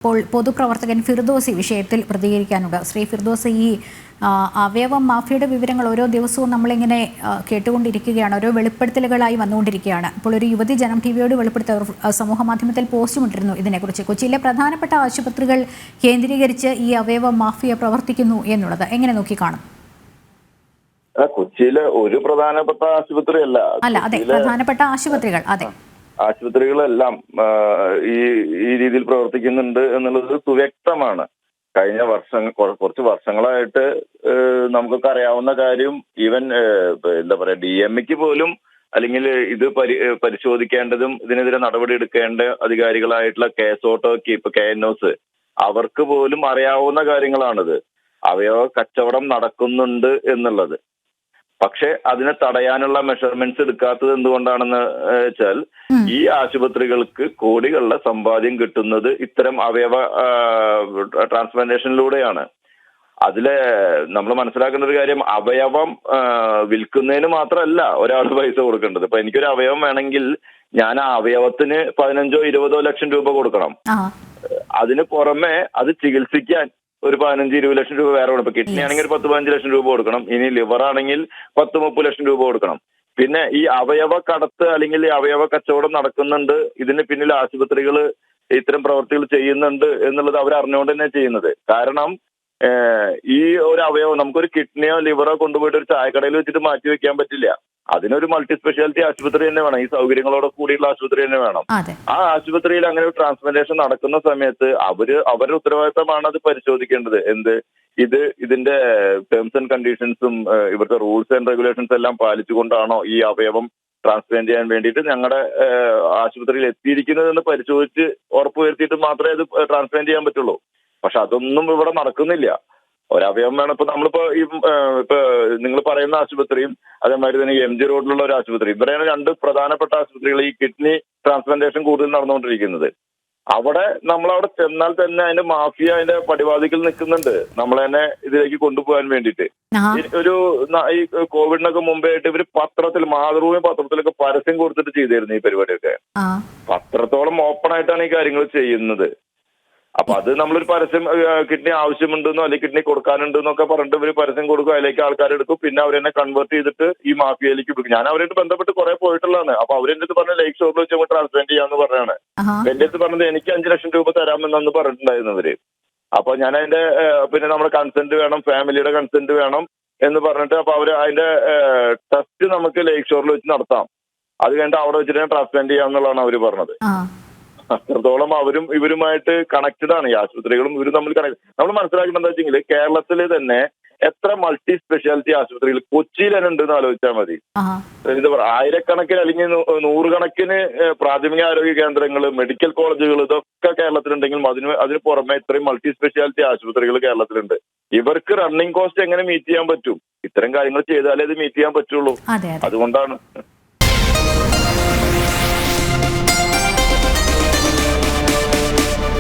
ഇപ്പോൾ പൊതുപ്രവർത്തകൻ ഫിർദോസി വിഷയത്തിൽ പ്രതികരിക്കാനുണ്ട്. ശ്രീ ഫിർദോസി, ഈ അവയവം മാഫിയയുടെ വിവരങ്ങൾ ഓരോ ദിവസവും നമ്മളിങ്ങനെ കേട്ടുകൊണ്ടിരിക്കുകയാണ്, ഓരോ വെളിപ്പെടുത്തലുകളായി വന്നുകൊണ്ടിരിക്കുകയാണ്. ഇപ്പോൾ ഒരു യുവതി ജനം ടിവിയോട് വെളിപ്പെടുത്ത സമൂഹ മാധ്യമത്തിൽ പോസ്റ്റും ഇട്ടിരുന്നു ഇതിനെക്കുറിച്ച്. കൊച്ചിയിലെ പ്രധാനപ്പെട്ട ആശുപത്രികൾ കേന്ദ്രീകരിച്ച് ഈ അവയവ മാഫിയ പ്രവർത്തിക്കുന്നു എന്നുള്ളത് എങ്ങനെ നോക്കിക്കാണും? കൊച്ചിയിലെ ഒരു പ്രധാനപ്പെട്ട ആശുപത്രിയല്ല, അതെ, പ്രധാനപ്പെട്ട ആശുപത്രികൾ, അതെ, ആശുപത്രികളെല്ലാം ഈ രീതിയിൽ പ്രവർത്തിക്കുന്നുണ്ട് എന്നുള്ളത് സുവ്യക്തമാണ്. കഴിഞ്ഞ കുറച്ച് വർഷങ്ങളായിട്ട് നമുക്കൊക്കെ അറിയാവുന്ന കാര്യം. ഈവൻ എന്താ പറയാ, DMEക്ക് പോലും അല്ലെങ്കിൽ ഇത് പരിശോധിക്കേണ്ടതും ഇതിനെതിരെ നടപടി എടുക്കേണ്ട അധികാരികളായിട്ടുള്ള കേസോട്ടോക്ക് ഇപ്പൊ KNOs അവർക്ക് പോലും അറിയാവുന്ന കാര്യങ്ങളാണിത്. അവയവ കച്ചവടം നടക്കുന്നുണ്ട് എന്നുള്ളത്. പക്ഷെ അതിനെ തടയാനുള്ള മെഷർമെന്റ്സ് എടുക്കാത്തത് എന്തുകൊണ്ടാണെന്ന് വെച്ചാൽ ഈ ആശുപത്രികൾക്ക് കോടികളുടെ സമ്പാദ്യം കിട്ടുന്നത് ഇത്തരം അവയവ ട്രാൻസ്പ്ലാന്റേഷനിലൂടെയാണ്. അതില് നമ്മൾ മനസ്സിലാക്കേണ്ട ഒരു കാര്യം, അവയവം വിൽക്കുന്നതിന് മാത്രമല്ല ഒരാൾ പൈസ കൊടുക്കേണ്ടത്. ഇപ്പൊ എനിക്കൊരു അവയവം വേണമെങ്കിൽ ഞാൻ ആ അവയവത്തിന് 15-20 ലക്ഷം രൂപ കൊടുക്കണം. അതിന് പുറമെ അത് ചികിത്സിക്കാൻ ഒരു 15-20 ലക്ഷം രൂപ വേറെ കൊടുക്കും. കിഡ്നി ആണെങ്കിൽ ഒരു 10-15 ലക്ഷം രൂപ കൊടുക്കണം. ഇനി ലിവർ ആണെങ്കിൽ 10-30 ലക്ഷം രൂപ കൊടുക്കണം. പിന്നെ ഈ അവയവ കടത്ത് അല്ലെങ്കിൽ അവയവ കച്ചവടം നടക്കുന്നുണ്ട്, ഇതിന് പിന്നിൽ ആശുപത്രികൾ ഇത്തരം പ്രവർത്തികൾ ചെയ്യുന്നുണ്ട് എന്നുള്ളത് അവർ അറിഞ്ഞുകൊണ്ട് തന്നെ ചെയ്യുന്നത്. കാരണം ഈ ഒരു അവയവം നമുക്കൊരു കിഡ്നിയോ ലിവറോ കൊണ്ടുപോയിട്ട് ഒരു ചായക്കടയിൽ വെച്ചിട്ട് മാറ്റി വെക്കാൻ പറ്റില്ല. അതിനൊരു മൾട്ടി സ്പെഷ്യാലിറ്റി ആശുപത്രി തന്നെ വേണം, ഈ സൗകര്യങ്ങളോട് കൂടിയുള്ള ആശുപത്രി തന്നെ വേണം. ആ ആശുപത്രിയിൽ അങ്ങനെ ഒരു ട്രാൻസ്പ്ലാന്റേഷൻ നടക്കുന്ന സമയത്ത് അവരുടെ ഉത്തരവാദിത്തമാണ് അത് പരിശോധിക്കേണ്ടത്. ഇതിന്റെ ടേംസ് ആൻഡ് കണ്ടീഷൻസും ഇവിടുത്തെ റൂൾസ് ആൻഡ് റെഗുലേഷൻസ് എല്ലാം പാലിച്ചുകൊണ്ടാണോ ഈ അവയവം ട്രാൻസ്പ്ലാന്റ് ചെയ്യാൻ വേണ്ടിയിട്ട് ഞങ്ങളുടെ ആശുപത്രിയിൽ എത്തിയിരിക്കുന്നതെന്ന് പരിശോധിച്ച് ഉറപ്പുവരുത്തിയിട്ട് മാത്രമേ അത് ട്രാൻസ്പ്ലാന്റ് ചെയ്യാൻ പറ്റുള്ളൂ. പക്ഷെ അതൊന്നും ഇവിടെ നടക്കുന്നില്ല. ഒരവയവം വേണം. ഇപ്പൊ നമ്മളിപ്പോ ഇപ്പൊ നിങ്ങൾ പറയുന്ന ആശുപത്രിയും അതേമാതിരി തന്നെ MG റോഡിലുള്ള ഒരു ആശുപത്രി, ഇവിടെയാണ് രണ്ട് പ്രധാനപ്പെട്ട ആശുപത്രികൾ ഈ കിഡ്നി ട്രാൻസ്പ്ലാന്റേഷൻ കൂടുതൽ നടന്നുകൊണ്ടിരിക്കുന്നത്. അവിടെ നമ്മളവിടെ ചെന്നാൽ തന്നെ അതിന്റെ മാഫിയ അതിന്റെ പടിവാതിക്കൽ നിൽക്കുന്നുണ്ട്, നമ്മളെ തന്നെ ഇതിലേക്ക് കൊണ്ടുപോകാൻ വേണ്ടിയിട്ട്. ഈ കോവിഡിനൊക്കെ മുമ്പേ ആയിട്ട് ഇവര് മാതൃഭൂമി പത്രത്തിലൊക്കെ പരസ്യം കൊടുത്തിട്ട് ചെയ്തിരുന്നു ഈ പരിപാടിയൊക്കെ. പത്രത്തോളം ഓപ്പൺ ആയിട്ടാണ് ഈ കാര്യങ്ങൾ ചെയ്യുന്നത്. അപ്പൊ അത് നമ്മളൊരു പരസ്യം, കിഡ്നി ആവശ്യമുണ്ടെന്നോ അല്ലെങ്കിൽ കിഡ്നി കൊടുക്കാനുണ്ടെന്നൊക്കെ പറഞ്ഞിട്ട് ഇവര് പരസ്യം കൊടുക്കും, അതിലേക്ക് ആൾക്കാരെടുക്കും, പിന്നെ അവരെന്നെ കൺവേർട്ട് ചെയ്തിട്ട് ഈ മാഫിയയിലേക്ക് കൊടുക്കും. ഞാൻ അവരായിട്ട് ബന്ധപ്പെട്ട് കുറെ പോയിട്ടുള്ളതാണ്. അപ്പൊ അവരെന്റെ അടുത്ത് പറഞ്ഞ ലേക്ക് ഷോറിൽ വെച്ച് ട്രാൻസ്പ്ലാന്റ് ചെയ്യാന്ന് പറഞ്ഞാണ്. എന്റെ അടുത്ത് പറഞ്ഞത് എനിക്ക് 5 ലക്ഷം രൂപ തരാമെന്നു പറഞ്ഞിട്ടുണ്ടായിരുന്നവര്. അപ്പൊ ഞാൻ അതിന്റെ പിന്നെ നമ്മുടെ കൺസെന്റ് വേണം, ഫാമിലിയുടെ കൺസെന്റ് വേണം എന്ന് പറഞ്ഞിട്ട്, അപ്പൊ അവര് അതിന്റെ ടെസ്റ്റ് നമുക്ക് ലേക്ക് ഷോറിൽ വെച്ച് നടത്താം, അത് കഴിഞ്ഞിട്ട് അവിടെ വെച്ചിട്ട് ട്രാൻസ്പ്ലാന്റ് ചെയ്യാന്നുള്ളതാണ് അവര് പറഞ്ഞത്. അത്രത്തോളം അവരും ഇവരുമായിട്ട് കണക്റ്റഡ് ആണ്, ഈ ആശുപത്രികളും ഇവരും തമ്മിൽ നമ്മൾ മനസ്സിലാക്കേണ്ടത് എന്താ വെച്ചെങ്കിൽ, കേരളത്തിൽ തന്നെ എത്ര മൾട്ടി സ്പെഷ്യാലിറ്റി ആശുപത്രികൾ കൊച്ചിയിൽ തന്നെ ഉണ്ടെന്ന് ആലോചിച്ചാൽ മതി. എന്താ പറയുക, ആയിരക്കണക്കിന് അല്ലെങ്കിൽ 100 പ്രാഥമിക ആരോഗ്യ കേന്ദ്രങ്ങൾ, മെഡിക്കൽ കോളേജുകൾ, ഇതൊക്കെ കേരളത്തിലുണ്ടെങ്കിലും അതിന് പുറമെ ഇത്രയും മൾട്ടി സ്പെഷ്യാലിറ്റി ആശുപത്രികൾ കേരളത്തിലുണ്ട്. ഇവർക്ക് റണ്ണിങ് കോസ്റ്റ് എങ്ങനെ മീറ്റ് ചെയ്യാൻ പറ്റും? ഇത്തരം കാര്യങ്ങൾ ചെയ്താലേ ഇത് മീറ്റ് ചെയ്യാൻ പറ്റുള്ളൂ. അതുകൊണ്ടാണ്